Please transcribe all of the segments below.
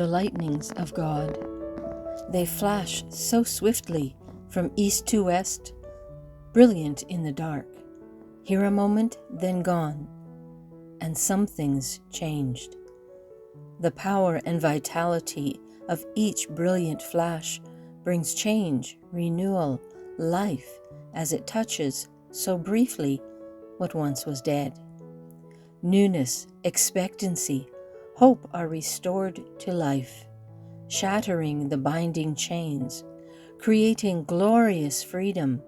the lightnings of God. They flash so swiftly from east to west, brilliant in the dark, here a moment, then gone, and some things changed. The power and vitality of each brilliant flash brings change, renewal, life, as it touches, so briefly, what once was dead. Newness, expectancy, hope are restored to life, shattering the binding chains, creating glorious freedom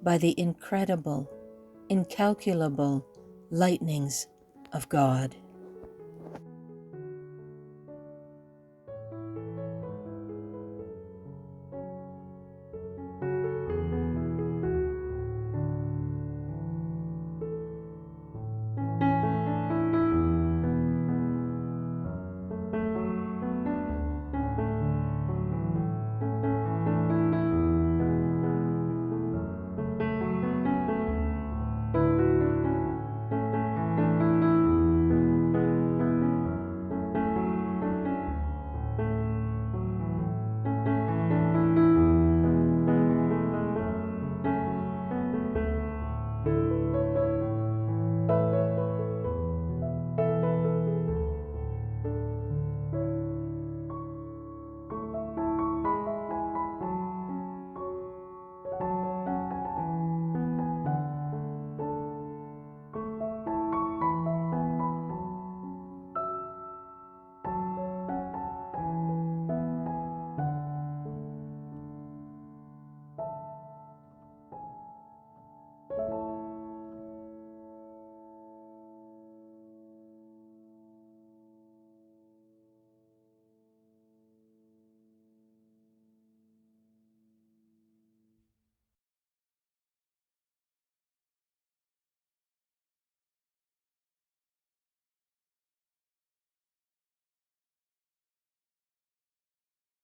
by the incredible, incalculable lightnings of God.